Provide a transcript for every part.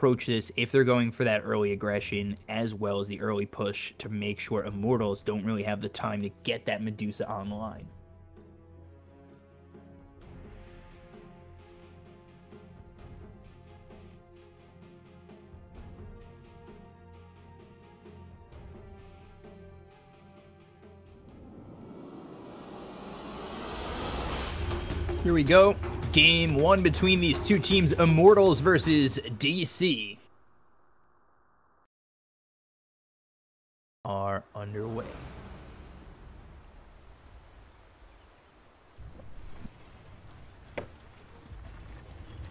approach this if they're going for that early aggression as well as the early push to make sure Immortals don't really have the time to get that Medusa online. Here we go. Game 1 between these two teams, Immortals versus DC, are underway.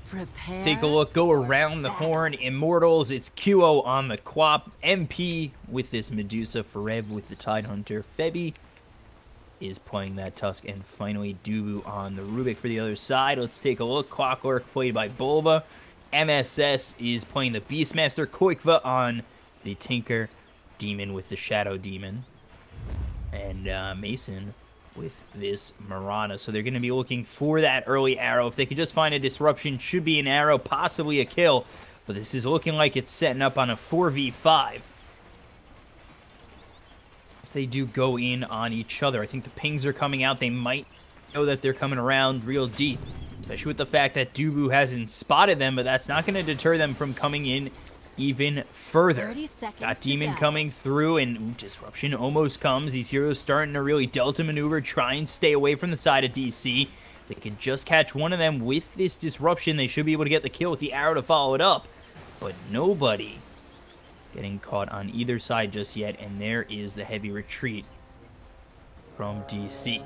Prepare. Let's take a look, go around the horn. Immortals, it's QO on the Quap, MP with this Medusa, Forev with the Tidehunter, Febby is playing that Tusk, and finally Dubu on the Rubik for the other side. Let's take a look. Clockwork played by Bulba. MSS is playing the Beastmaster. Koikva on the Tinker. Demon with the Shadow Demon. And Mason with this Mirana. So they're going to be looking for that early arrow. If they could just find a disruption, should be an arrow, possibly a kill. But this is looking like it's setting up on a 4v5. They do go in on each other. I think the pings are coming out. They might know that they're coming around real deep, especially with the fact that Dubu hasn't spotted them, but that's not going to deter them from coming in even further. Got Demon coming through, and disruption almost comes. These heroes starting to really delta maneuver, try and stay away from the side of DC. They can just catch one of them with this disruption. They should be able to get the kill with the arrow to follow it up, but nobody getting caught on either side just yet, and there is the heavy retreat from DC.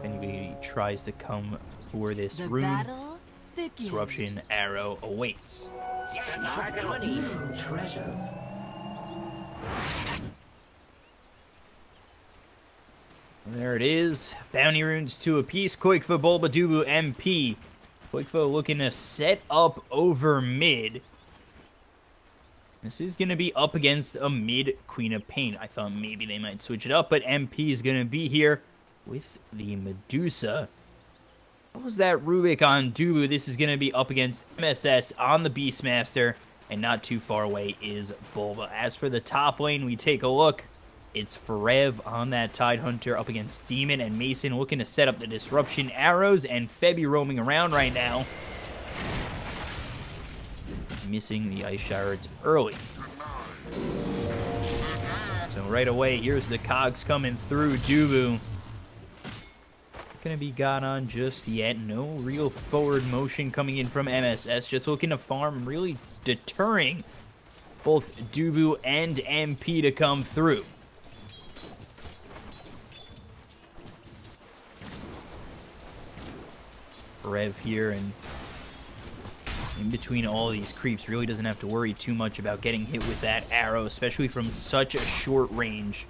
Anybody tries to come for this rune, disruption arrow awaits. Treasures. There it is. Bounty runes 2 apiece. Koikva, Bulba, Dubu, MP. Koikva looking to set up over mid. This is going to be up against a mid Queen of Pain. I thought maybe they might switch it up, but MP is going to be here with the Medusa. What was that Rubik on Dubu? This is going to be up against MSS on the Beastmaster, and not too far away is Bulba. As for the top lane, we take a look. It's Forev on that Tidehunter up against Demon, and Mason looking to set up the disruption arrows, and Febby roaming around right now. Missing the Ice Shards early. So right away, here's the cogs coming through. Dubu not going to be got on just yet. No real forward motion coming in from MSS. Just looking to farm, really deterring both Dubu and MP to come through. Rev here, and in between all these creeps, really doesn't have to worry too much about getting hit with that arrow, especially from such a short range.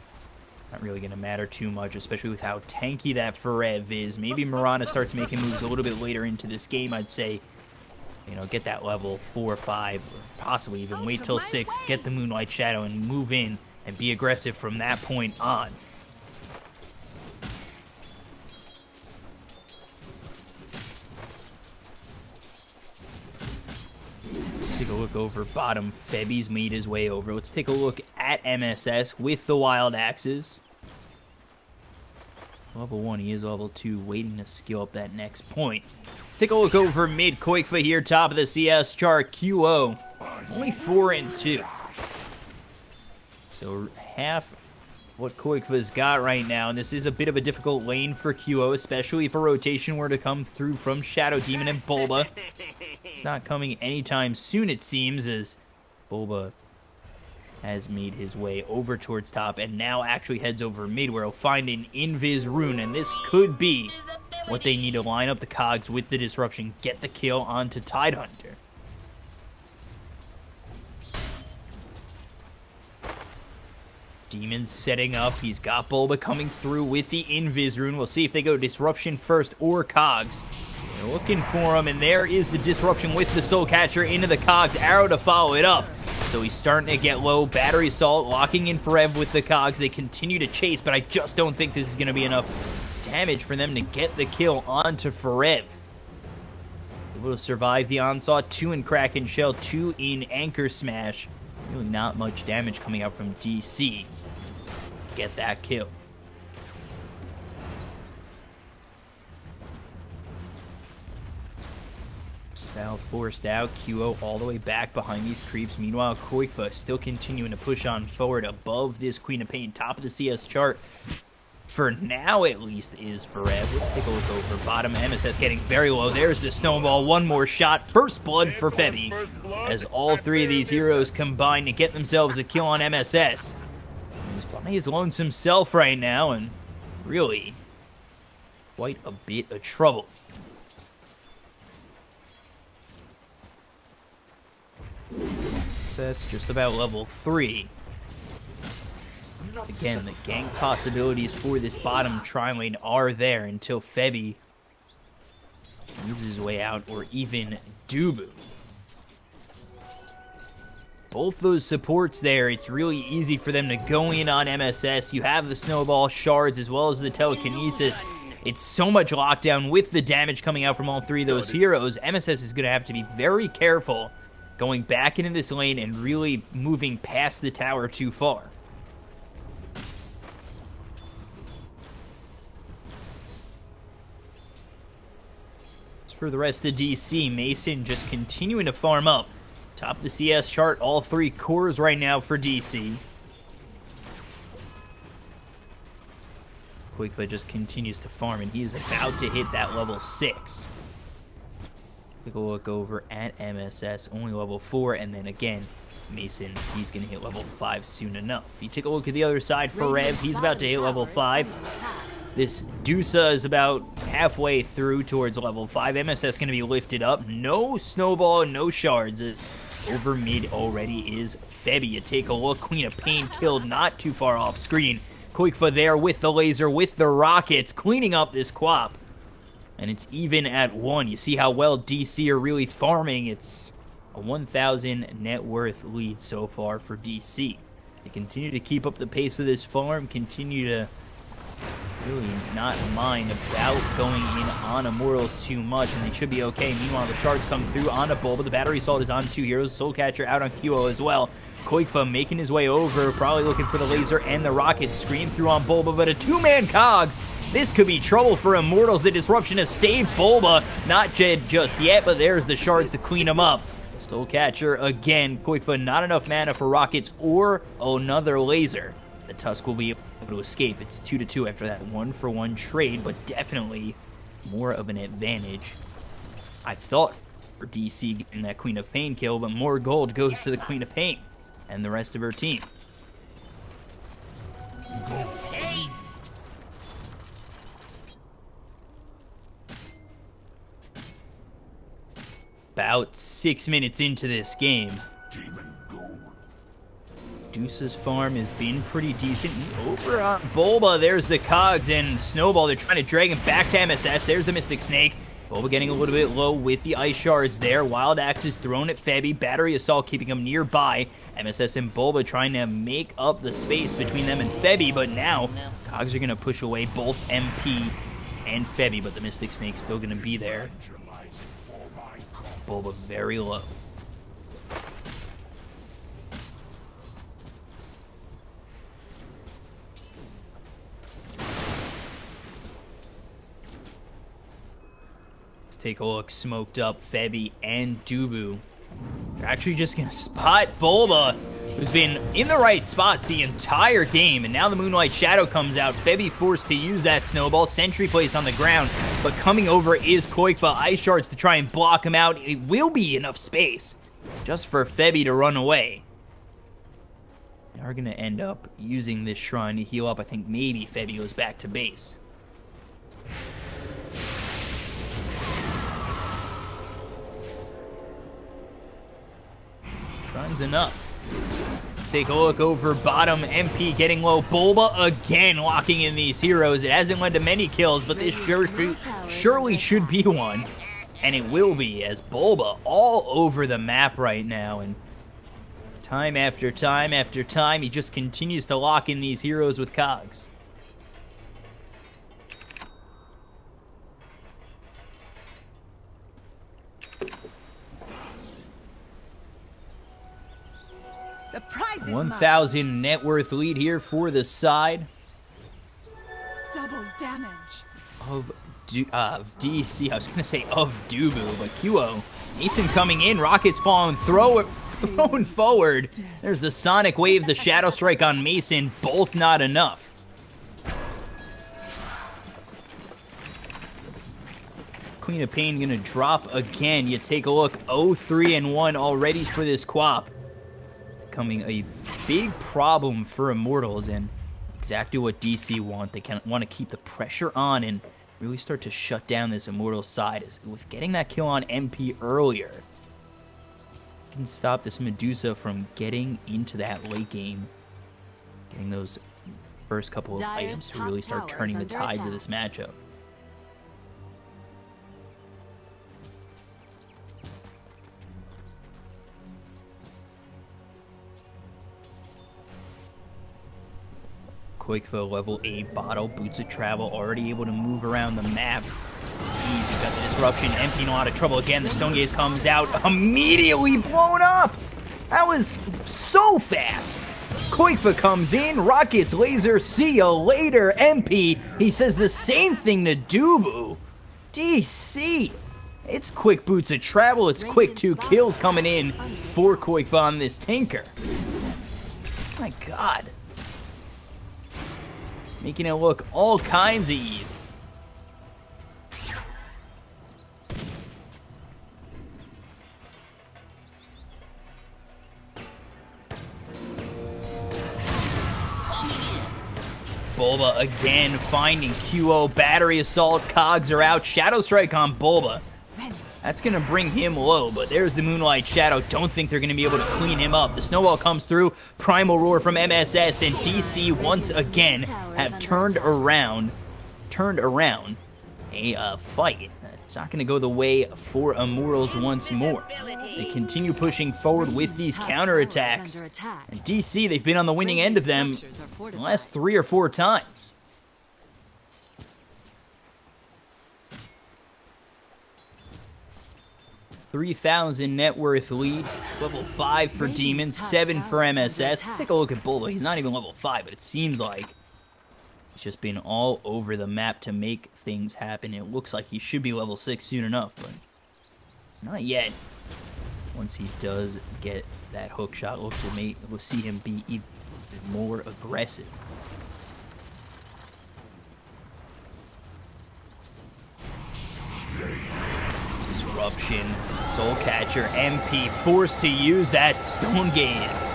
Not really going to matter too much, especially with how tanky that Forev is. Maybe Mirana starts making moves a little bit later into this game, I'd say. You know, get that level 4 or 5, or possibly even wait till 6, get the Moonlight Shadow, and move in and be aggressive from that point on. Take a look over bottom. Febby's made his way over. Let's take a look at MSS with the Wild Axes. Level 1, he is level 2, waiting to skill up that next point. Let's take a look over mid. Koikva here, top of the CS chart. QO, only 4 and 2. So half what Koikva's got right now, and this is a bit of a difficult lane for QO, especially if a rotation were to come through from Shadow Demon and Bulba. It's not coming anytime soon, it seems, as Bulba has made his way over towards top and now actually heads over mid, where he'll find an Invis rune, and this could be what they need to line up the cogs with the disruption, get the kill onto Tidehunter. Demon's setting up. He's got Bulba coming through with the Invis rune. We'll see if they go Disruption first or Cogs. They're looking for him, and there is the Disruption with the Soul Catcher into the Cogs. Arrow to follow it up. So he's starting to get low. Battery Assault locking in Forev with the Cogs. They continue to chase, but I just don't think this is going to be enough damage for them to get the kill onto Forev. Able to survive the onslaught. 2 in Kraken Shell, 2 in Anchor Smash. Really not much damage coming out from DC. Get that kill. South forced out. QO all the way back behind these creeps. Meanwhile, Koikfa still continuing to push on forward above this Queen of Pain. Top of the CS chart. For now, at least, is Berev. Let's take a look over bottom. MSS getting very low. There's the snowball. One more shot. First blood for Febby. As all 3 of these heroes combine to get themselves a kill on MSS. He's by his lonesome self right now, and really quite a bit of trouble. MSS just about level 3. Again, the gank possibilities for this bottom tri-lane are there until Febby moves his way out, or even Dubu. Both those supports there, it's really easy for them to go in on MSS. You have the snowball shards as well as the telekinesis. It's so much lockdown with the damage coming out from all 3 of those heroes. MSS is going to have to be very careful going back into this lane and really moving past the tower too far. For the rest of DC, Mason just continuing to farm up. Top of the CS chart, all 3 cores right now for DC. Quickfoot just continues to farm, and he is about to hit that level 6. Take a look over at MSS, only level 4, and then again, Mason, he's going to hit level 5 soon enough. If you take a look at the other side for Rev, he's about to hit level 5. This Dusa is about halfway through towards level 5. MSS going to be lifted up. No snowball, no shards. As over mid already is Febby. You take a look. Queen of Pain killed not too far off screen. Koikfa there with the laser, with the rockets, cleaning up this Quap. And it's even at 1. You see how well DC are really farming. It's a 1,000 net worth lead so far for DC. They continue to keep up the pace of this farm, continue to really not mind about going in on Immortals too much, and they should be okay. Meanwhile, the shards come through on a Bulba. The battery assault is on 2 heroes. Soul Catcher out on QO as well. Koikfa making his way over, probably looking for the laser and the rocket. Scream through on Bulba, but a 2-man Cogs. This could be trouble for Immortals. The disruption has saved Bulba. Not dead just yet, but there's the shards to clean him up. Soul Catcher again. Koikfa not enough mana for rockets or another laser. The Tusk will be able to escape. It's 2-2 after that 1-for-1 trade, but definitely more of an advantage, I thought, for DC getting that Queen of Pain kill, but more gold goes to the Queen of Pain and the rest of her team. About 6 minutes into this game, Deuce's farm has been pretty decent. Over on Bulba, there's the Cogs and Snowball. They're trying to drag him back to MSS. There's the Mystic Snake. Bulba getting a little bit low with the Ice Shards there. Wild Axe is thrown at Febby. Battery Assault keeping him nearby. MSS and Bulba trying to make up the space between them and Febby, but now Cogs are going to push away both MP and Febby, but the Mystic Snake's still going to be there. Bulba very low. Take a look. Smoked up Febby and Dubu. They're actually just going to spot Bulba, who's been in the right spots the entire game, and now the Moonlight Shadow comes out. Febby forced to use that snowball. Sentry placed on the ground, but coming over is Koikfa. Ice Shards to try and block him out. It will be enough space just for Febby to run away. They are going to end up using this shrine to heal up. I think maybe Febby goes back to base. Shrine's enough. Let's take a look over bottom. MP getting low. Bulba again locking in these heroes. It hasn't led to many kills, but this surely should be one. And it will be, as Bulba all over the map right now. And time after time after time, he just continues to lock in these heroes with Cogs. The prize is 1,000 net worth lead here for the side double damage. of DC. I was going to say of Dubu, but QO. Mason coming in. Rockets thrown forward. There's the Sonic Wave, the Shadow Strike on Mason. Both not enough. Queen of Pain going to drop again. You take a look. 0-3-1 already for this Quap. Becoming a big problem for Immortals, and exactly what DC want. They want to keep the pressure on and really start to shut down this Immortals side. With getting that kill on MP earlier, can stop this Medusa from getting into that late game, getting those first couple of items to really start turning the tides of this matchup. Quakefo level 8 bottle, Boots of Travel, already able to move around the map. Easy, got the disruption, MP in a lot of trouble again. The Stone Gaze comes out, immediately blown up. That was so fast. Quakefo comes in, Rockets, laser, see ya later, MP. He says the same thing to Dubu. DC. It's quick Boots of Travel, it's quick 2 kills coming in for Quakefo on this Tinker. My God. Making it look all kinds of easy. Bulba again finding QO. Battery Assault. Cogs are out. Shadow Strike on Bulba. That's going to bring him low, but there's the Moonlight Shadow. Don't think they're going to be able to clean him up. The Snowball comes through. Primal Roar from MSS, and DC once again have turned around a fight. It's not going to go the way for Immortals once more. They continue pushing forward with these counterattacks. And DC, they've been on the winning end of them the last 3 or 4 times. 3,000 net worth lead. Level 5 for Demon, 7 for MSS. Let's take a look at Bulba. He's not even level 5, but it seems like he's just been all over the map to make things happen. It looks like he should be level 6 soon enough, but not yet. Once he does get that hook shot, we'll see him be even more aggressive. Disruption, Soul Catcher, MP forced to use that Stone Gaze.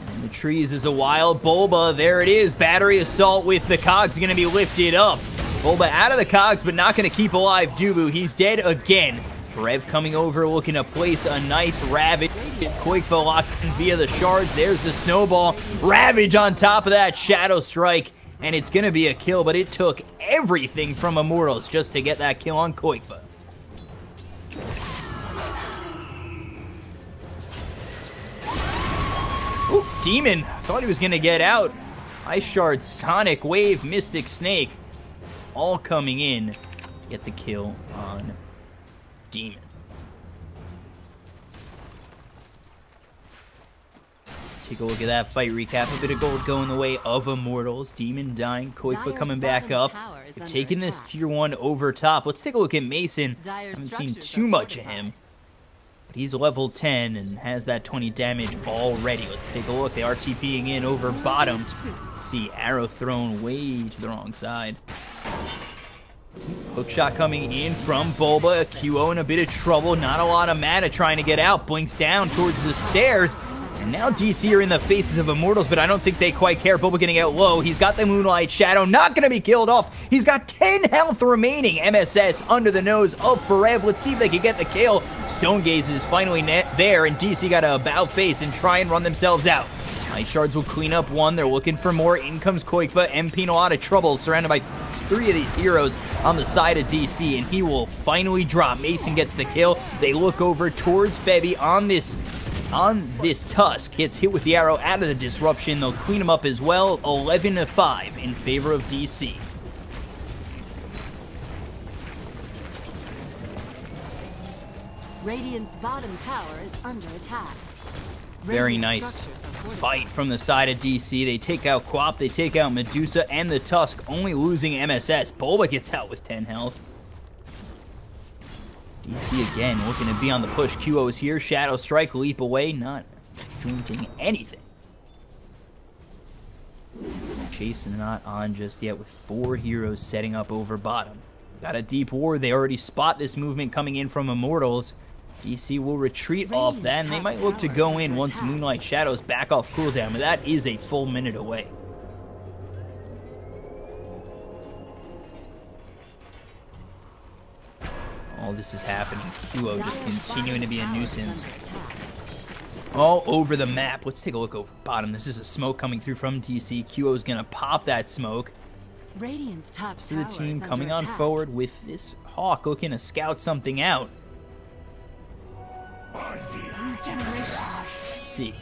And the trees is a wild Bulba. There it is. Battery Assault with the Cogs going to be lifted up. Bulba out of the Cogs, but not going to keep alive Dubu. He's dead again. Rev coming over, looking to place a nice Ravage. Quakefo locks in via the shards. There's the Snowball. Ravage on top of that Shadow Strike. And it's going to be a kill, but it took everything from Immortals just to get that kill on Quakefo. Ooh, Demon. Thought he was going to get out. Ice Shard, Sonic Wave, Mystic Snake. All coming in. Get the kill on Demon. Take a look at that fight recap. A bit of gold going the way of Immortals. Demon dying. Quakefo coming back up. They're taking this tier 1 over top. Let's take a look at Mason. Haven't seen too much of him. But he's level 10 and has that 20 damage already. Let's take a look. They are TPing in over bottom. Let's see, arrow thrown way to the wrong side. Hookshot coming in from Bulba. QO in a bit of trouble. Not a lot of mana trying to get out. Blinks down towards the stairs. And now DC are in the faces of Immortals, but I don't think they quite care. Bulba getting out low. He's got the Moonlight Shadow. Not going to be killed off. He's got 10 health remaining. MSS under the nose of Forev. Let's see if they can get the kill. Stone Gaze is finally there, and DC got to about face and try and run themselves out. Ice Shards will clean up one. They're looking for more. In comes Quakefo. MP in a lot of trouble, surrounded by 3 of these heroes on the side of DC, and he will finally drop. Mason gets the kill. They look over towards Febby on this Tusk. Gets hit with the arrow out of the disruption. They'll clean him up as well. 11-5 in favor of DC. Radiant's bottom tower is under attack. Very Radiant nice structures are fortified. fight from the side of DC. They take out Quap, they take out Medusa and the Tusk, only losing MSS. Bulba gets out with 10 health. DC again looking to be on the push. QO is here. Shadow Strike, leap away, not jointing anything. Chasing not on just yet with 4 heroes setting up over bottom. Got a deep ward. They already spot this movement coming in from Immortals. DC will retreat off that, and they might look to go in once Moonlight Shadows back off cooldown, but that is a full minute away. All this is happening. QO just continuing to be a nuisance. All over the map. Let's take a look over bottom. This is a smoke coming through from DC. QO is going to pop that smoke. Radiant's top See the tower team is coming under on attack. forward with this Hawk looking to scout something out. Regeneration. Let's see.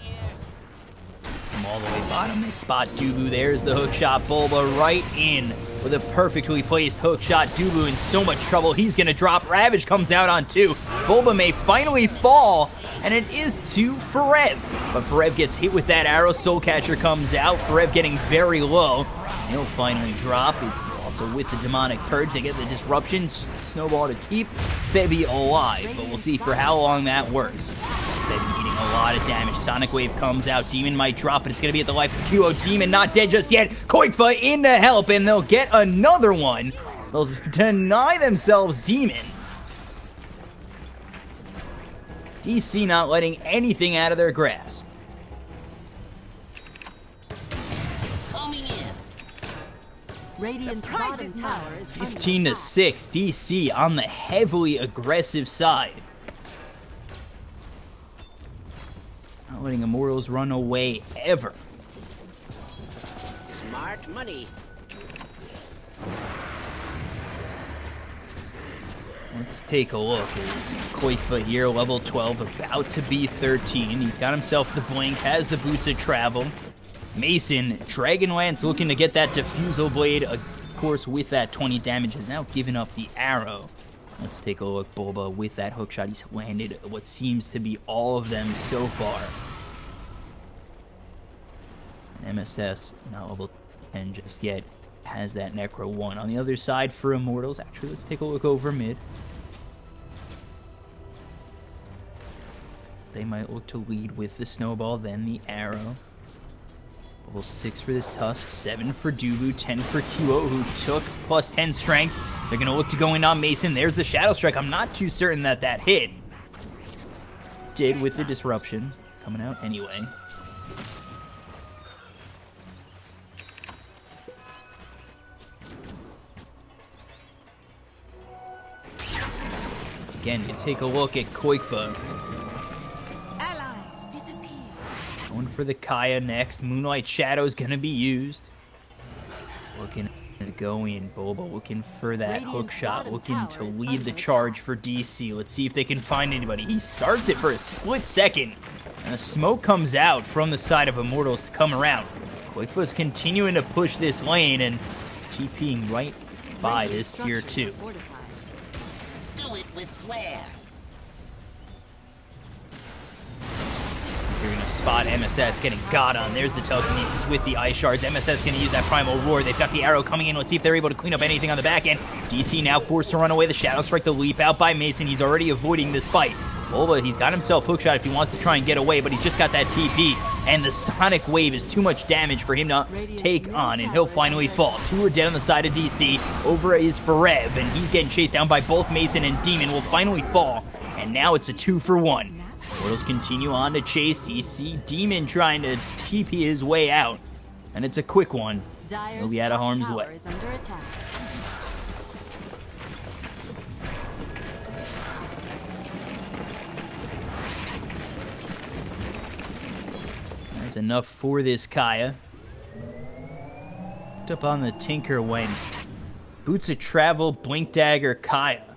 From all the way bottom, they spot Dubu. There's the hook shot. Bulba right in with a perfectly placed hook shot. Dubu in so much trouble. He's going to drop. Ravage comes out on 2. Bulba may finally fall, and it is to Forev. But Forev gets hit with that arrow. Soulcatcher comes out. Forev getting very low. He'll finally drop. He's also with the Demonic Purge. They get the disruption. Snowball to keep Bebby alive, but we'll see for how long that works. Bebby eating a lot of damage. Sonic Wave comes out. Demon might drop, but it's going to be at the life of QO. Demon not dead just yet. Koikfa in to help, and they'll get another one. They'll deny themselves Demon. DC not letting anything out of their grasp. Radiant's bottom tower is 15 under to 6. DC on the heavily aggressive side. Not letting Immortals run away ever. Smart money. Let's take a look. Is Koikfa here, level 12, about to be 13. He's got himself the blink, has the boots of travel. Mason, Dragonlance looking to get that Diffusal Blade, of course, with that 20 damage, has now given up the arrow. Let's take a look. Bulba with that hook shot. He's landed what seems to be all of them so far. MSS, not level 10 just yet, has that Necro 1. On the other side for Immortals, actually, let's take a look over mid. They might look to lead with the Snowball, then the arrow. Level 6 for this Tusk, 7 for Dubu, 10 for QO, who took plus 10 strength. They're going to look to go in on Mason. There's the Shadow Strike. I'm not too certain that that hit. Did with the disruption. Coming out anyway. Again, you take a look at Koikfa. Allies disappear. Going for the Kaya next. Moonlight Shadow's gonna be used. Looking to go in. Bulba looking for that hook shot. Looking to lead the charge for DC. Let's see if they can find anybody. He starts it for a split second. And a smoke comes out from the side of Immortals to come around. Koikfa's continuing to push this lane and TPing right by this tier 2. Do it with flair. They're going to spot MSS getting got on. There's the telekinesis with the ice shards. MSS going to use that primal roar. They've got the arrow coming in. Let's see if they're able to clean up anything on the back end. DC now forced to run away. The Shadow Strike, the leap out by Mason. He's already avoiding this fight. Bulba, he's got himself hookshot if he wants to try and get away, but he's just got that TP. And the Sonic Wave is too much damage for him to take on, and he'll finally fall. 2 are dead on the side of DC. Over is Forev, and he's getting chased down by both Mason and Demon. Will finally fall, and now it's a 2-for-1. Immortals continue on to chase DC. Demon trying to TP his way out, and it's a quick one. He'll be out of harm's way. is under attack. That's enough for this Kaya. Picked up on the Tinker when Boots of Travel, Blink Dagger, Kaya.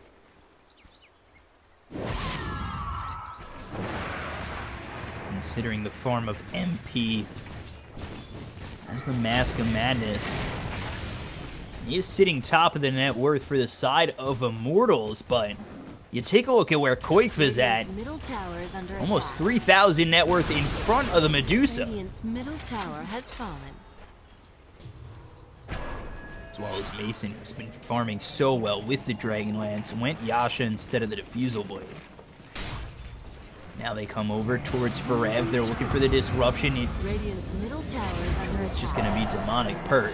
Considering the form of MP as the Mask of Madness. He is sitting top of the net worth for the side of Immortals, but You take a look at where Koikva's at. Radiant's middle tower is under Almost attack. 3,000 net worth in front of the Medusa. Radiant's middle tower has fallen. As well as Mason, who's been farming so well with the Dragonlance, went Yasha instead of the Diffusal Blade. Now they come over towards Varev. They're looking for the disruption. Radiant's middle tower is under It's attack. just going to be Demonic Purge.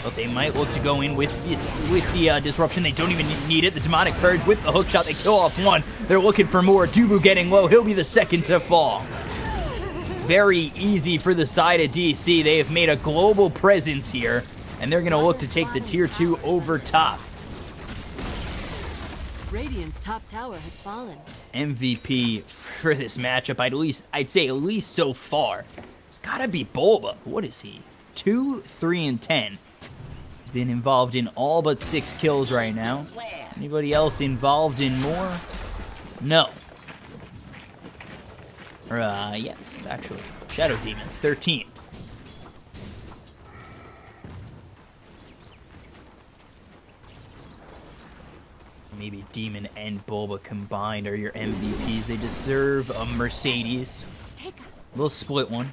But they might look to go in with the disruption. They don't even need it. The Demonic Purge with the hook shot. They kill off one. They're looking for more. Dubu getting low. He'll be the second to fall. Very easy for the side of DC. They have made a global presence here. And they're going to look to take the tier 2 over top. Radiant's top tower has fallen. MVP for this matchup, I'd say at least so far, it's got to be Bulba. What is he? 2, 3, and 10. He's been involved in all but 6 kills right now. Anybody else involved in more? No. Or, yes, actually. Shadow Demon, 13. Maybe Demon and Bulba combined are your MVPs. They deserve a Mercedes. We'll split one.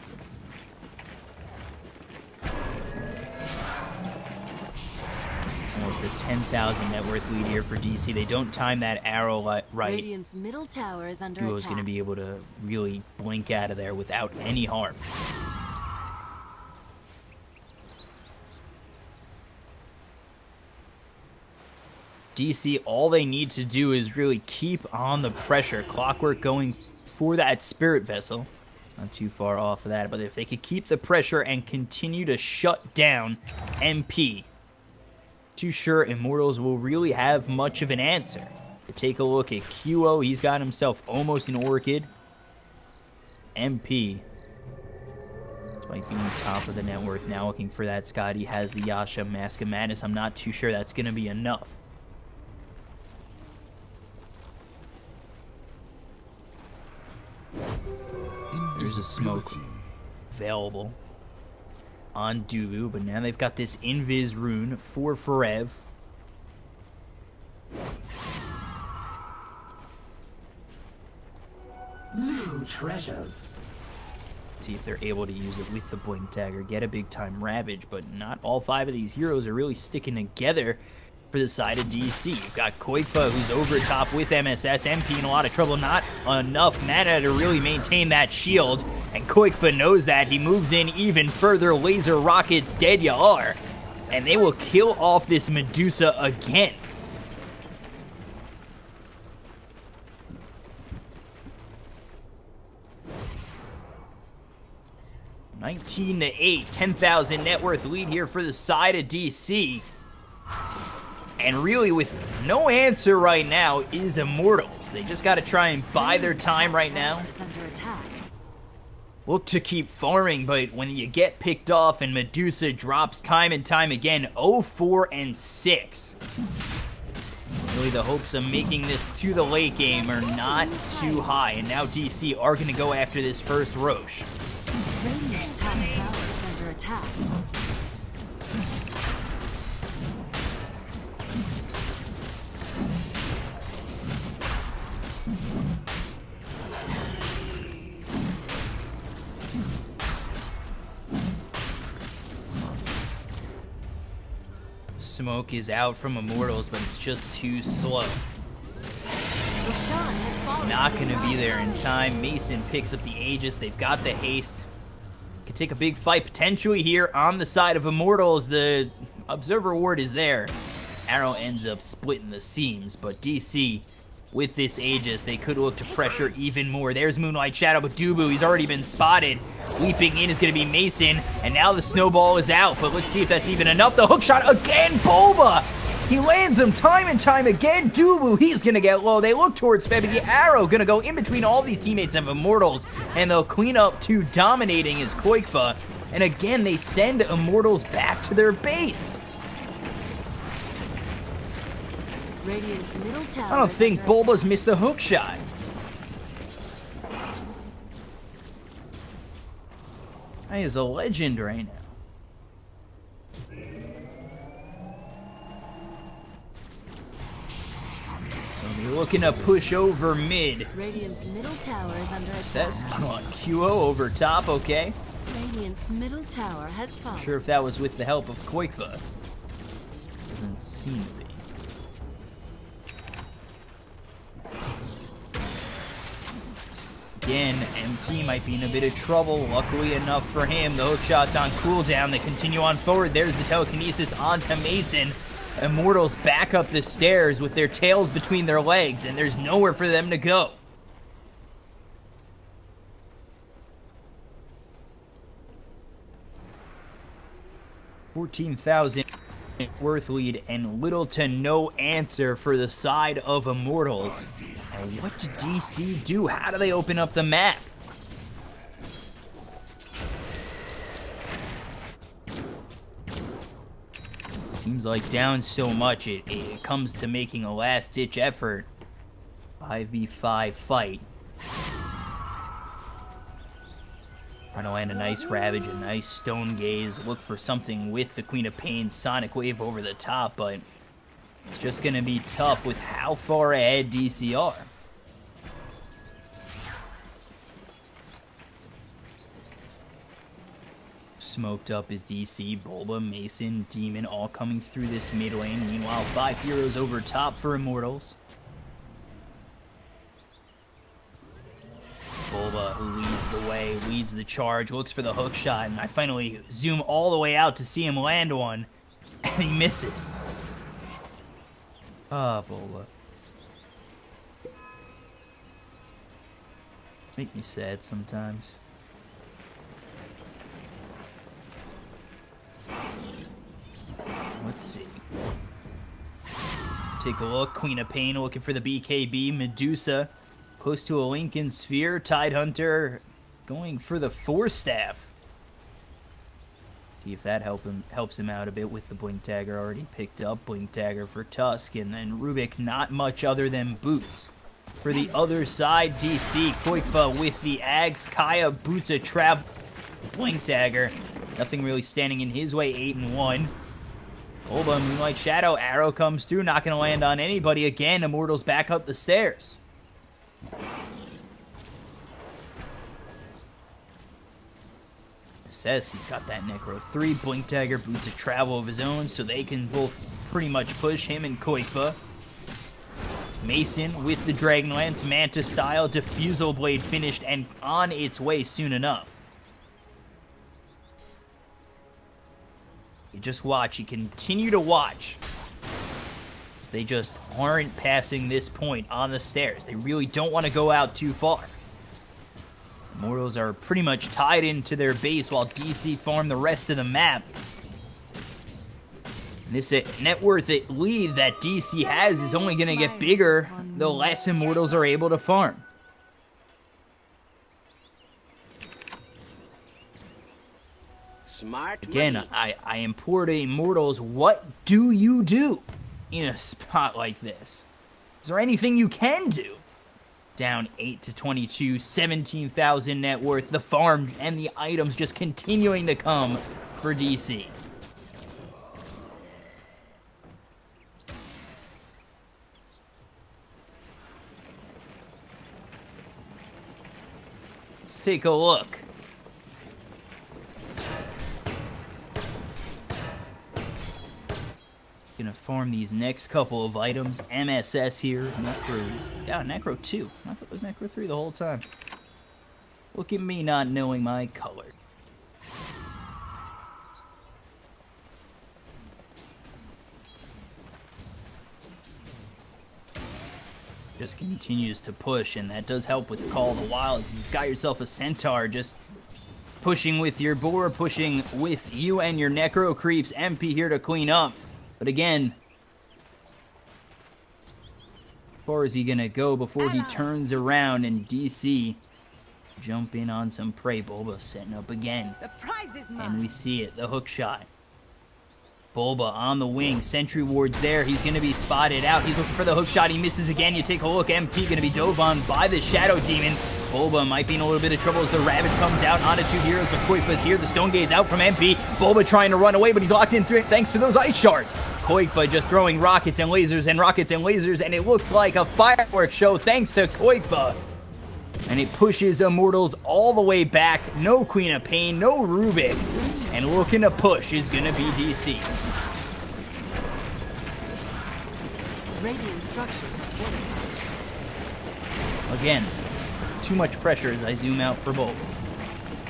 Almost a 10,000 net worth lead here for DC. They don't time that arrow right. Radiant's middle tower is under Duo's attack. going to be able to really blink out of there without any harm. DC, all they need to do is really keep on the pressure. Clockwork going for that Spirit Vessel. Not too far off of that, but if they could keep the pressure and continue to shut down MP, too sure Immortals will really have much of an answer. Take a look at QO. He's got himself almost an Orchid. MP, despite being top of the net worth, now looking for that Scott. He has the Yasha Mask of Madness. I'm not too sure that's going to be enough. There's a smoke available on Dubu, but now they've got this Invis rune for Varev. New treasures. See if they're able to use it with the Blink Dagger, get a big time Ravage, but not all 5 of these heroes are really sticking together for the side of DC. You've got Koikva, who's over top with MSS. MP in a lot of trouble. Not enough mana to really maintain that shield. And Koikva knows that. He moves in even further. Laser rockets, dead you are. And they will kill off this Medusa again. $19-8, 10,000 net worth lead here for the side of DC. And really, with no answer right now, is Immortals. They just got to try and buy their time right now. Look to keep farming, but when you get picked off and Medusa drops time and time again, 0-4 and 6. Really, the hopes of making this to the late game are not too high. And now DC are going to go after this first Roche. Radiant's top tower is under attack. Smoke is out from Immortals, but it's just too slow. Not going to be there in time. Mason picks up the Aegis. They've got the haste. Could take a big fight potentially here on the side of Immortals. The Observer Ward is there. Arrow ends up splitting the seams, but DC, with this Aegis, they could look to pressure even more. There's Moonlight Shadow, but Dubu, he's already been spotted. Leaping in is going to be Mason, and now the snowball is out, but let's see if that's even enough. The hook shot again, Bulba! He lands him time and time again. Dubu, he's going to get low. They look towards Feb, the arrow going to go in between all these teammates of Immortals, and they'll clean up to dominating as Koikva. And again, they send Immortals back to their base. Radiant's middle tower I don't think Bulba's missed the hook shot. He is a legend right now. So You're looking to push over mid. Radiant's middle tower is under Says, attack. come on, QO over top, okay. Radiant's middle tower has fallen. Not sure if that was with the help of Qualifier. Doesn't seem to be. Again, MP might be in a bit of trouble. Luckily enough for him, the hook shot's on cooldown. They continue on forward. There's the telekinesis onto Mason. Immortals back up the stairs with their tails between their legs, and there's nowhere for them to go. $14,000 worth lead and little to no answer for the side of Immortals. And what did DC do? How do they open up the map? Seems like down so much, it comes to making a last-ditch effort. 5v5 fight. Trying to land a nice Ravage, a nice Stone Gaze. Look for something with the Queen of Pain Sonic Wave over the top, but it's just going to be tough with how far ahead DC are. Smoked up is DC, Bulba, Mason, Demon, all coming through this mid lane. Meanwhile, 5 heroes over top for Immortals. Bulba, who leads the way, leads the charge, looks for the hook shot, and I finally zoom all the way out to see him land one, and he misses. Ah, Bulba. Make me sad sometimes. Let's see. Take a look. Queen of Pain looking for the BKB. Medusa close to a Lincoln Sphere. Tidehunter going for the Force Staff. See if that helps him out a bit with the Blink Dagger already picked up. Blink Dagger for Tusk. And then Rubik, not much other than boots. For the other side, DC. Koikfa with the Ags. Kaya boots a trap. Blink Dagger. Nothing really standing in his way. 8-1. Bulba, Moonlight Shadow, arrow comes through, not going to land on anybody again. Immortals back up the stairs. Says he's got that Necro 3. Blink Dagger boots a travel of his own, so they can both pretty much push him and Koikfa. Mason with the Dragonlance, Manta style, Diffusal Blade finished and on its way soon enough. You just watch. You continue to watch. They just aren't passing this point on the stairs. They really don't want to go out too far. Immortals are pretty much tied into their base while DC farm the rest of the map. And this net worth lead that DC has is only going to get bigger the less Immortals are able to farm. Smart Again, money. I implore to Immortals, what do you do in a spot like this? Is there anything you can do? Down 8-22, 17,000 net worth. The farm and the items just continuing to come for DC. Let's take a look. Gonna farm these next couple of items. MSS here. Necro. Yeah, Necro 2. I thought it was Necro 3 the whole time. Look at me not knowing my color. Just continues to push, and that does help with Call of the Wild. If you've got yourself a Centaur, just pushing with your boar, pushing with you and your Necro creeps. MP here to clean up. But again, as far as he gonna go before he turns around and DC jump in on some prey. Bulba setting up again. The prize is mine. And we see it, the hook shot. Bulba on the wing, sentry ward's there. He's gonna be spotted out. He's looking for the hook shot. He misses again. You take a look. MP gonna be dove on by the Shadow Demon. Bulba might be in a little bit of trouble as the Ravage comes out onto 2 heroes. The Koifa's here. The Stone Gaze out from MP. Bulba trying to run away, but he's locked in thanks to those Ice Shards. Koikfa just throwing rockets and lasers and rockets and lasers, and it looks like a fireworks show thanks to Koikfa. And it pushes Immortals all the way back. No Queen of Pain, no Rubik. And looking to push is going to be DC. Radiant structures are fortified. Again, too much pressure as I zoom out for both.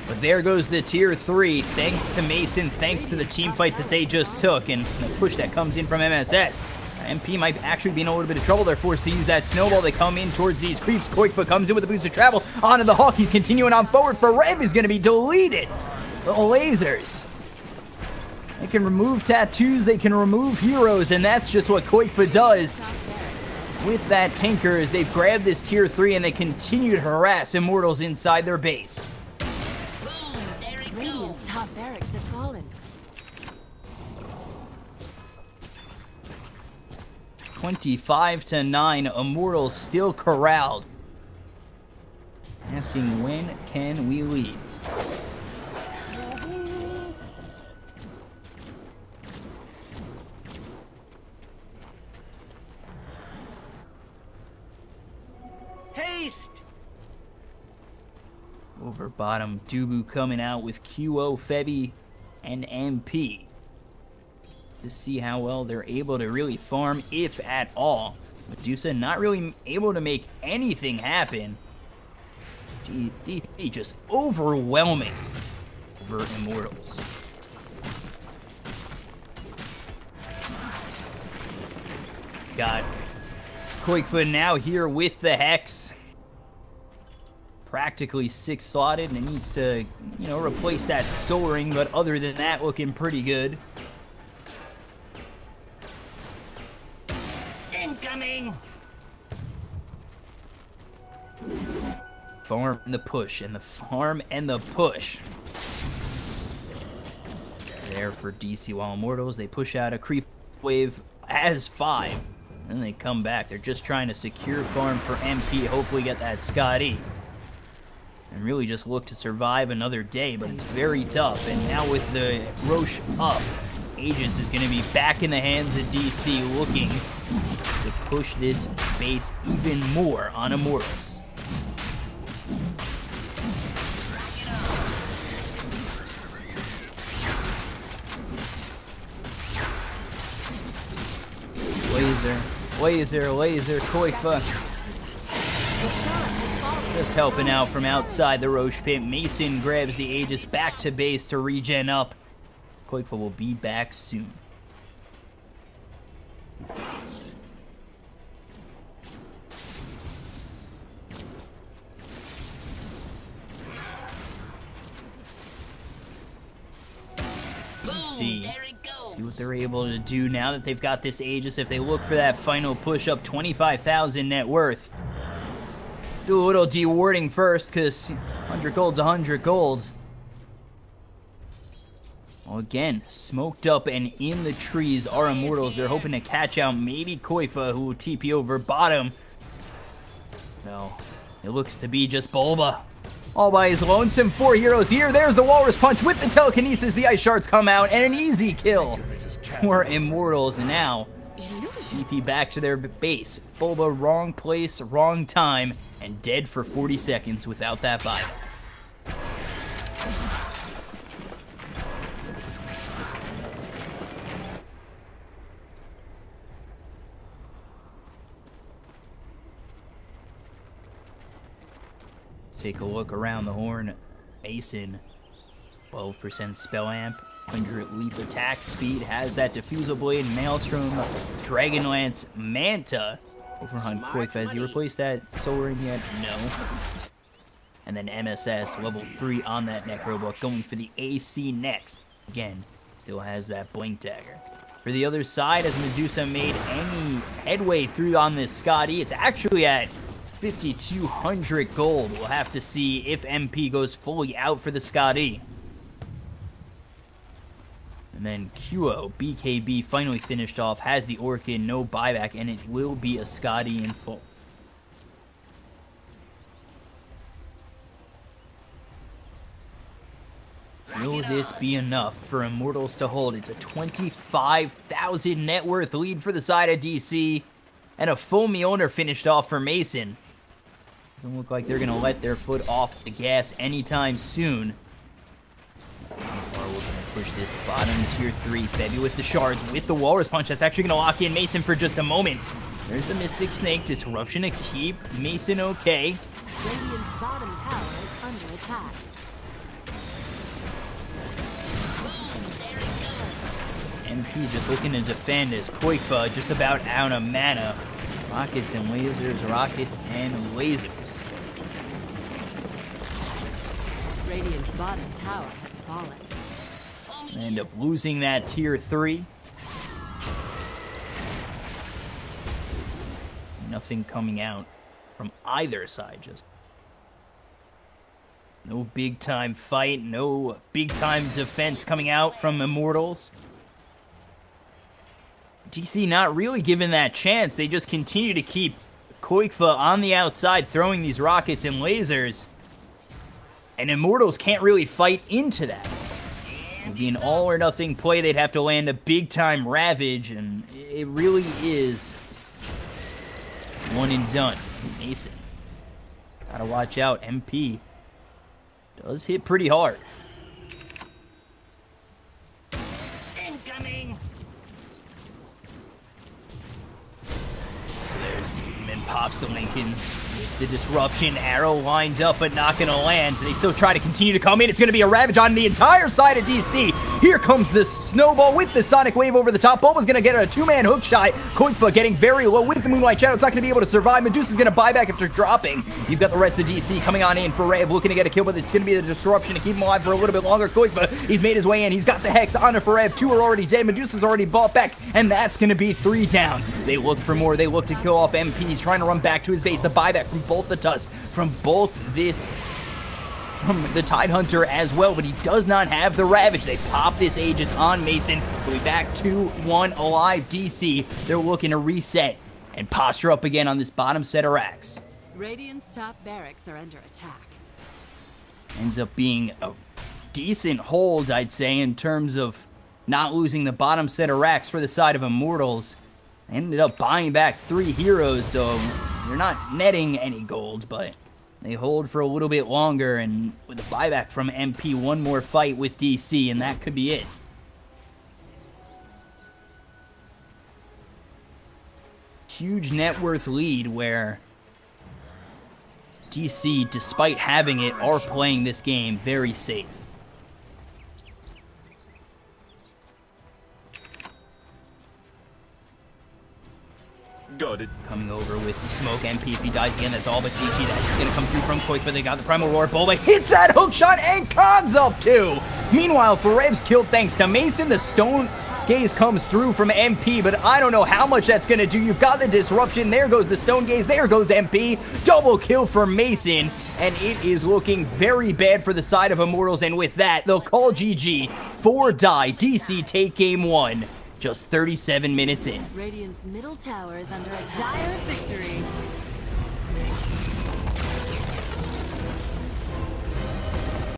But there goes the tier 3, thanks to Mason, thanks to the team fight that they just took, and the push that comes in from MSS. MP might actually be in a little bit of trouble. They're forced to use that snowball. They come in towards these creeps. Koikfa comes in with the boots of travel onto the Hawk. He's continuing on forward. For Rev is going to be deleted. The lasers. They can remove tattoos. They can remove heroes, and that's just what Koikfa does with that Tinker as they've grabbed this tier 3 and they continue to harass Immortals inside their base. Radiant's top barracks have fallen. 25-9, Immortals still corralled. Asking, when can we leave? Haste! Over bottom, Dubu coming out with QO, Febby, and MP. To see how well they're able to really farm, if at all. Medusa not really able to make anything happen. DC just overwhelming over Immortals. Got Koikfa now here with the Hex. Practically 6 slotted, and it needs to, you know, replace that Soul Ring, but other than that, looking pretty good. Incoming! Farm and the push, and the farm and the push. There for DC while Immortals, they push out a creep wave as 5. And they come back. They're just trying to secure farm for MP, hopefully get that Scotty. And really just look to survive another day, but it's very tough. And now with the Roche up, Aegis is going to be back in the hands of DC, looking to push this base even more on Immortals. Laser, Koikfa. Just helping out from outside the Roche pit. Mason grabs the Aegis back to base to regen up. Koikfa will be back soon. See what they're able to do now that they've got this Aegis. If they look for that final push up, 25,000 net worth. Do a little dewarding first, because 100 gold's 100 gold. Well, again, smoked up and in the trees are Immortals. They're hoping to catch out maybe Koikfa, who will TP over bottom. No, it looks to be just Bulba. All by his lonesome. 4 heroes here. There's the Walrus Punch with the telekinesis. The Ice Shards come out, and an easy kill for Immortals. And now, CP back to their base. Bulba, wrong place, wrong time, and dead for 40 seconds without that buyback. Take a look around the horn. Mason, 12% spell amp, 100 leap attack speed, has that diffusal blade, Maelstrom, Dragonlance, Manta. Over on Koikfa. Has he replaced that Soul Ring yet? No. And then MSS, level 3 on that Necrobook, going for the AC next. Again, still has that Blink Dagger. For the other side, has Medusa made any headway through on this Scotty? It's actually at 5,200 gold. We'll have to see if MP goes fully out for the Scotty. And then QO, BKB finally finished off, has the Orchid, no buyback, and it will be a Scotty in full. Will this be enough for Immortals to hold? It's a 25,000 net worth lead for the side of DC, and a full Mjolnir finished off for Mason. Doesn't look like they're going to let their foot off the gas anytime soon. How far we're going to push this bottom tier 3. Febby with the shards, with the Walrus Punch. That's actually going to lock in Mason for just a moment. There's the Mystic Snake. Disruption to keep Mason okay. Radiant's bottom tower is under attack. MP just looking to defend as Koikfa just about out of mana. Rockets and lasers, rockets and lasers. Radiant's bottom tower has fallen. End up losing that tier 3. Nothing coming out from either side, just no big time fight, no big time defense coming out from Immortals. DC not really given that chance. They just continue to keep Koikfa on the outside throwing these rockets and lasers. And Immortals can't really fight into that. It would be an all or nothing play. They'd have to land a big time Ravage, and it really is one and done. Mason. Gotta watch out. MP does hit pretty hard. Incoming. So there's Demon, pops the Lincolns. The disruption arrow lined up, but not going to land. They still try to continue to come in. It's going to be a Ravage on the entire side of DC. Here comes the Snowball with the Sonic Wave over the top. Bulba's going to get a two-man hook shot. Koikfa getting very low with the Moonlight Shadow. It's not going to be able to survive. Medusa's going to buy back after dropping. You've got the rest of DC coming on in for Rev, looking to get a kill, but it's going to be the disruption to keep him alive for a little bit longer. Koikfa, he's made his way in. He's got the Hex on for Rev. 2 are already dead. Medusa's already bought back, and that's going to be 3 down. They look for more. They look to kill off MP. He's trying to run back to his base. The buyback from both the Tusk, from both this, from the Tidehunter as well, but he does not have the Ravage. They pop this Aegis on Mason. We'll be back 2-1 alive. DC, they're looking to reset and posture up again on this bottom set of racks. Radiant's top barracks are under attack. Ends up being a decent hold, I'd say, in terms of not losing the bottom set of racks for the side of Immortals. Ended up buying back 3 heroes, so they're not netting any gold, but they hold for a little bit longer, and with a buyback from MP, one more fight with DC, and that could be it. Huge net worth lead where DC, despite having it, are playing this game very safe. Got it. Coming over with the smoke. MP, if he dies again, that's all but GG. That's going to come through from Koikfa. They got the Primal Roar. Bulba hits that hook shot, and Cog's up too. Meanwhile, Ferev's killed thanks to Mason. The Stone Gaze comes through from MP, but I don't know how much that's going to do. You've got the disruption. There goes the Stone Gaze. There goes MP. Double kill for Mason, and it is looking very bad for the side of Immortals, and with that, they'll call GG. 4 die. DC take game 1. Just 37 minutes in. Radiant's middle tower is under a dire victory.